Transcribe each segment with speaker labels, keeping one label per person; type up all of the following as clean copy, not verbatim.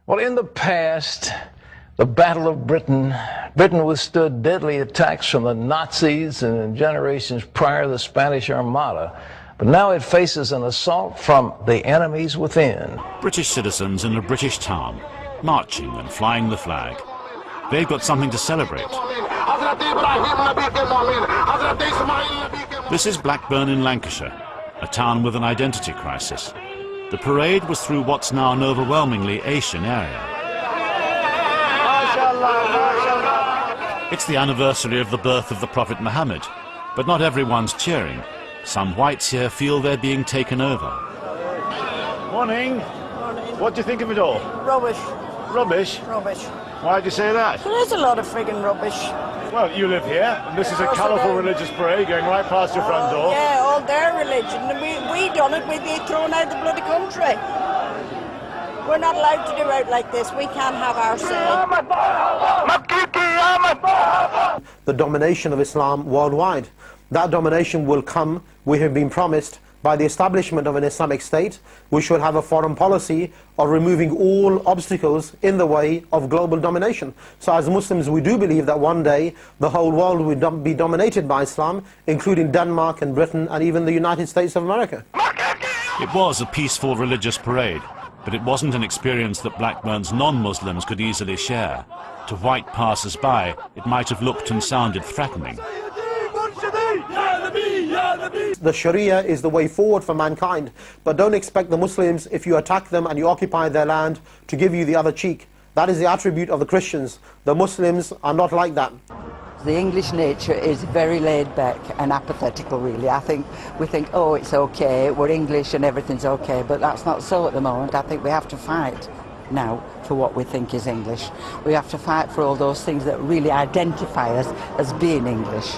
Speaker 1: Well, in the past, the Battle of Britain withstood deadly attacks from the Nazis and in generations prior the Spanish Armada. But now it faces an assault from the enemies within.
Speaker 2: British citizens in a British town, marching and flying the flag. They've got something to celebrate. This is Blackburn in Lancashire, a town with an identity crisis. The parade was through what's now an overwhelmingly Asian area. It's the anniversary of the birth of the Prophet Muhammad, but not everyone's cheering. Some whites here feel they're being taken over.
Speaker 3: Morning. What do you think of it all?
Speaker 4: Rubbish.
Speaker 3: Rubbish?
Speaker 4: Rubbish.
Speaker 3: Why do you say that?
Speaker 4: There is a lot of friggin' rubbish.
Speaker 3: Well, you live here, and this is a colourful religious parade going right past your front door.
Speaker 4: Yeah, all their religion. And we done it, we'd be thrown out of the bloody country. We're not allowed to do it like this. We can't have our say.
Speaker 5: The domination of Islam worldwide. That domination will come, we have been promised, by the establishment of an Islamic State, which will have a foreign policy of removing all obstacles in the way of global domination. So as Muslims, we do believe that one day the whole world will be dominated by Islam, including Denmark and Britain and even the United States of America.
Speaker 2: It was a peaceful religious parade, but it wasn't an experience that Blackburn's non-Muslims could easily share. To white passers-by, it might have looked and sounded threatening.
Speaker 5: The Sharia is the way forward for mankind, but don't expect the Muslims, if you attack them and you occupy their land, to give you the other cheek. That is the attribute of the Christians. The Muslims are not like that.
Speaker 6: The English nature is very laid back and apathetical, really. We think, oh, it's okay, we're English and everything's okay, but that's not so at the moment. I think we have to fight now for what we think is English. We have to fight for all those things that really identify us as being English.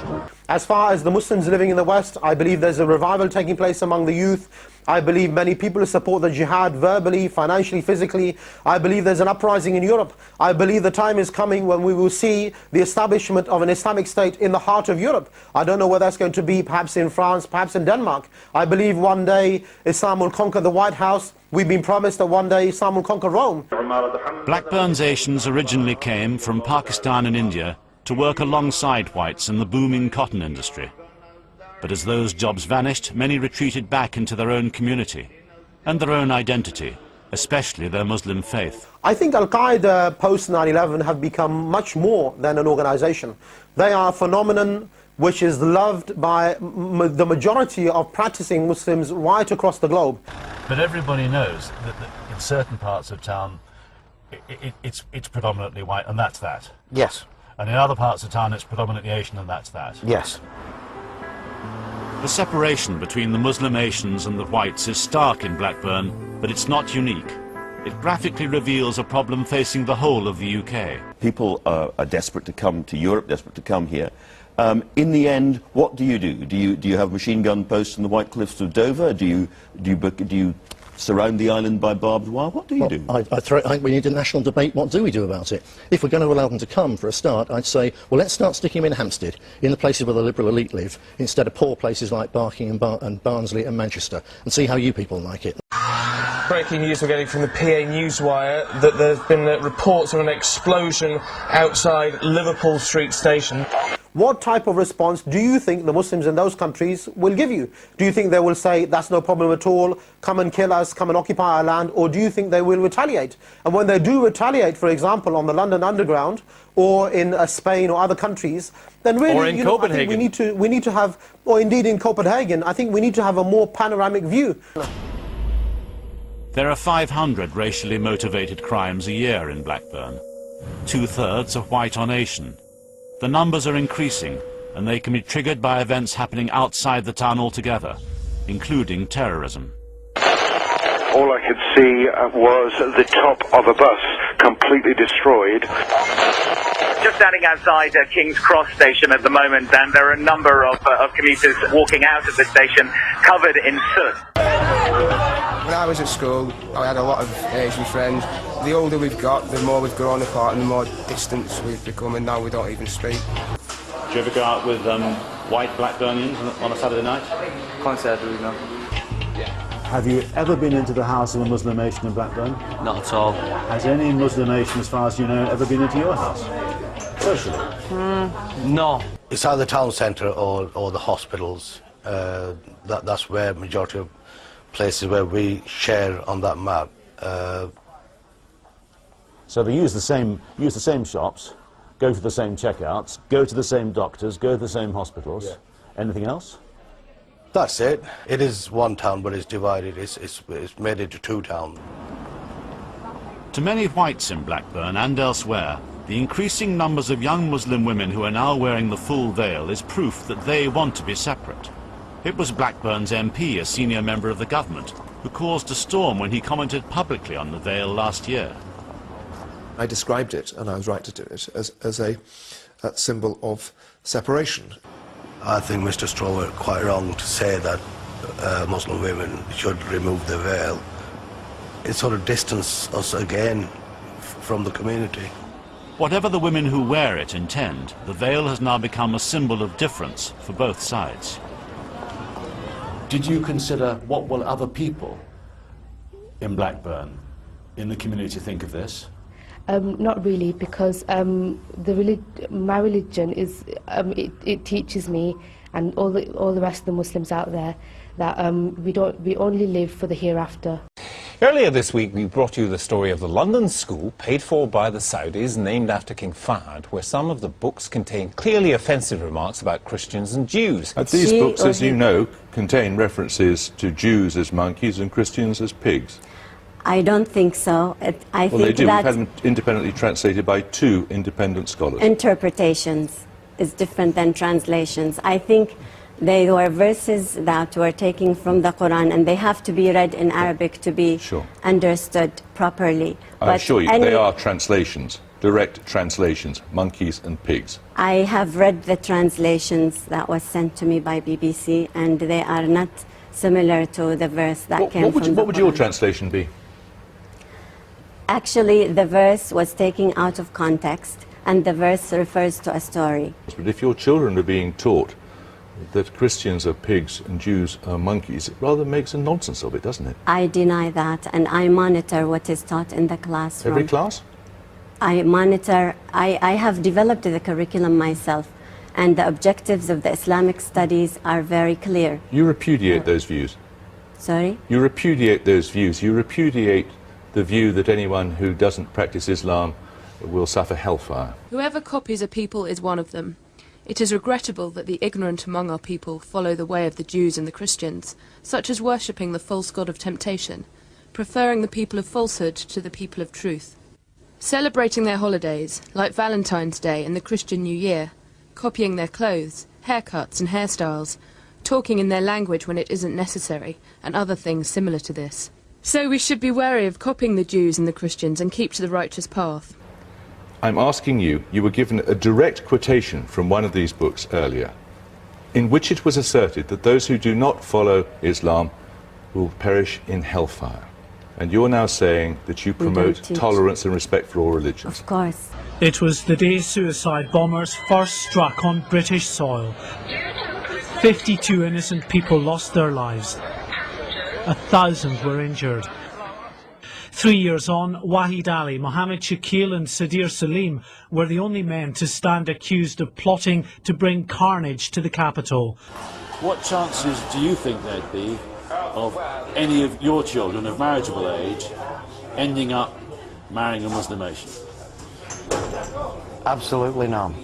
Speaker 5: As far as the Muslims living in the West, I believe there's a revival taking place among the youth. I believe many people support the jihad verbally, financially, physically. I believe there's an uprising in Europe. I believe the time is coming when we will see the establishment of an Islamic State in the heart of Europe. I don't know where that's going to be, perhaps in France, perhaps in Denmark. I believe one day Islam will conquer the White House. We've been promised that one day Islam will conquer Rome.
Speaker 2: Blackburn's Asians originally came from Pakistan and India to work alongside whites in the booming cotton industry. But as those jobs vanished, many retreated back into their own community and their own identity, especially their Muslim faith.
Speaker 5: I think Al-Qaeda post 9/11 have become much more than an organization. They are a phenomenon which is loved by the majority of practicing Muslims right across the globe.
Speaker 3: But everybody knows that in certain parts of town it's predominantly white, and that's that.
Speaker 5: Yes.
Speaker 3: And in other parts of town it's predominantly Asian, and that's that.
Speaker 5: Yes.
Speaker 2: The separation between the Muslim Asians and the whites is stark in Blackburn, but it's not unique. It graphically reveals a problem facing the whole of the UK.
Speaker 7: People are desperate to come to Europe, desperate to come here. In the end, what do you do? Do you have machine gun posts in the White Cliffs of Dover? Do you surround the island by barbed wire? What do you do?
Speaker 8: I think we need a national debate. What do we do about it? If we're going to allow them to come for a start, I'd say, well, let's start sticking them in Hampstead, in the places where the liberal elite live, instead of poor places like Barking and Barnsley and Manchester, and see how you people like it.
Speaker 9: Breaking news we're getting from the PA Newswire that there have been reports of an explosion outside Liverpool Street Station.
Speaker 5: What type of response do you think the Muslims in those countries will give you? Do you think they will say, that's no problem at all, come and kill us, come and occupy our land, or do you think they will retaliate? And when they do retaliate, for example, on the London Underground, or in Spain or other countries, then really,
Speaker 9: or in Copenhagen.
Speaker 5: I think we need to have, or indeed in Copenhagen, I think we need to have a more panoramic view.
Speaker 2: There are 500 racially motivated crimes a year in Blackburn. 2/3 are white on Asian. The numbers are increasing, and they can be triggered by events happening outside the town altogether, including terrorism.
Speaker 10: All I could see was the top of a bus completely destroyed.
Speaker 11: Just standing outside King's Cross station at the moment, and there are a number of commuters walking out of the station covered in soot.
Speaker 12: When I was at school, I had a lot of Asian friends. The older we've got, the more we've grown apart and the more distant we've become, and now we don't even speak.
Speaker 3: Do you ever go out with white Blackburnians on a Saturday night?
Speaker 12: Can't say I do, no.
Speaker 3: Yeah. Have you ever been into the house of a Muslim nation in Blackburn?
Speaker 13: Not at all.
Speaker 3: Has any Muslim nation, as far as you know, ever been into your house? Personally?
Speaker 13: No.
Speaker 14: It's either town centre or the hospitals. That's where majority of places where we share on that map.
Speaker 3: So they use the same shops, go to the same checkouts, go to the same doctors, go to the same hospitals. Yeah. Anything else?
Speaker 14: That's it. It is one town, but it's divided. It's made into two towns.
Speaker 2: To many whites in Blackburn and elsewhere, the increasing numbers of young Muslim women who are now wearing the full veil is proof that they want to be separate. It was Blackburn's MP, a senior member of the government, who caused a storm when he commented publicly on the veil last year.
Speaker 15: I described it, and I was right to do it, as a symbol of separation.
Speaker 14: I think Mr. Stroll were quite wrong to say that Muslim women should remove the veil. It sort of distances us again from the community.
Speaker 2: Whatever the women who wear it intend, the veil has now become a symbol of difference for both sides.
Speaker 3: Did you consider what will other people in Blackburn, in the community, think of this?
Speaker 16: Not really, because my religion is it teaches me and all the rest of the Muslims out there that we only live for the hereafter.
Speaker 17: Earlier this week we brought you the story of the London school paid for by the Saudis named after King Fahd, where some of the books contain clearly offensive remarks about Christians and Jews.
Speaker 18: These books, as you know, contain references to Jews as monkeys and Christians as pigs.
Speaker 19: I don't think so. I
Speaker 18: well,
Speaker 19: think
Speaker 18: they do.
Speaker 19: that
Speaker 18: We've had them independently translated by two independent scholars.
Speaker 19: interpretations is different than translations. I think they were verses that were taken from the Quran, and they have to be read in Arabic to be understood properly.
Speaker 18: I assure you, they are translations, direct translations, monkeys and pigs.
Speaker 19: I have read the translations that was sent to me by BBC, and they are not similar to the verse that came from the
Speaker 18: What would your
Speaker 19: Quran.
Speaker 18: translation be?
Speaker 19: Actually, the verse was taken out of context, and the verse refers to a story.
Speaker 18: But if your children are being taught that Christians are pigs and Jews are monkeys, it rather makes a nonsense of it, doesn't it?
Speaker 19: I deny that, and I monitor what is taught in the classroom.
Speaker 18: Every class?
Speaker 19: I monitor, I have developed the curriculum myself, and the objectives of the Islamic studies are very clear.
Speaker 18: You repudiate those views.
Speaker 19: Sorry?
Speaker 18: You repudiate those views. You repudiate the view that anyone who doesn't practice Islam will suffer hellfire.
Speaker 20: Whoever copies a people is one of them. It is regrettable that the ignorant among our people follow the way of the Jews and the Christians, such as worshipping the false god of temptation, preferring the people of falsehood to the people of truth, celebrating their holidays, like Valentine's Day and the Christian New Year, copying their clothes, haircuts and hairstyles, talking in their language when it isn't necessary, and other things similar to this. So we should be wary of copying the Jews and the Christians and keep to the righteous path.
Speaker 18: I'm asking you, you were given a direct quotation from one of these books earlier, in which it was asserted that those who do not follow Islam will perish in hellfire. And you're now saying that you promote tolerance and respect for all religions.
Speaker 19: Of course.
Speaker 21: It was the day suicide bombers first struck on British soil. 52 innocent people lost their lives. 1,000 were injured. 3 years on, Wahid Ali, Mohammed Shakil and Sadir Salim were the only men to stand accused of plotting to bring carnage to the capital.
Speaker 3: What chances do you think there'd be of any of your children of marriageable age ending up marrying a Muslim nation?
Speaker 13: Absolutely none.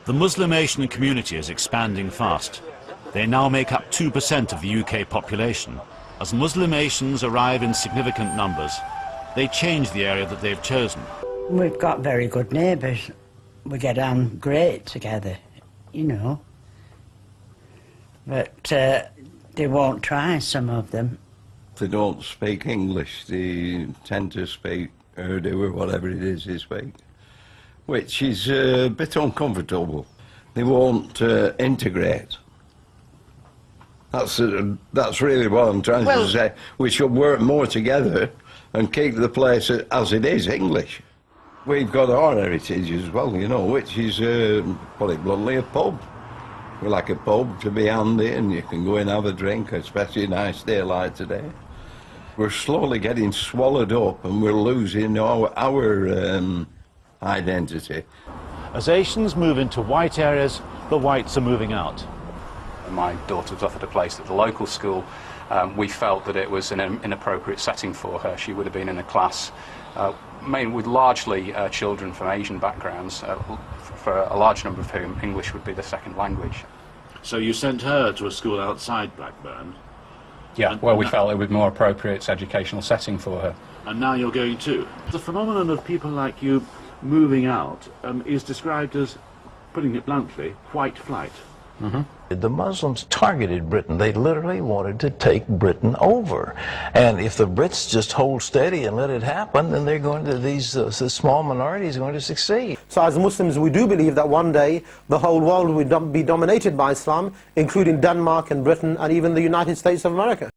Speaker 2: The Muslim Asian community is expanding fast. They now make up 2% of the UK population. As Muslim Asians arrive in significant numbers, they change the area that they've chosen.
Speaker 6: We've got very good neighbours. We get on great together, you know. But they won't try, some of them.
Speaker 22: They don't speak English. They tend to speak Urdu or whatever it is they speak, which is a bit uncomfortable. They won't integrate. That's really what I'm trying to say. We should work more together and keep the place as it is, English. We've got our heritage as well, you know, which is, put it bluntly, a pub. We're like a pub to be handy, and you can go and have a drink, especially a nice day like today. We're slowly getting swallowed up, and we're losing our identity.
Speaker 2: As Asians move into white areas, the whites are moving out.
Speaker 1: My daughter was offered a place at the local school. We felt that it was an inappropriate setting for her. She would have been in a class mainly with largely children from Asian backgrounds, for a large number of whom English would be the second language.
Speaker 3: So you sent her to a school outside Blackburn?
Speaker 1: Yeah, well, we felt it was more appropriate educational setting for her.
Speaker 3: And now you're going too. The phenomenon of people like you moving out is described as, putting it bluntly, white flight.
Speaker 4: Mm-hmm. The Muslims targeted Britain. They literally wanted to take Britain over. And if the Brits just hold steady and let it happen, then they're going to, these small minorities are going to succeed.
Speaker 5: So as Muslims, we do believe that one day the whole world will be dominated by Islam, including Denmark and Britain and even the United States of America.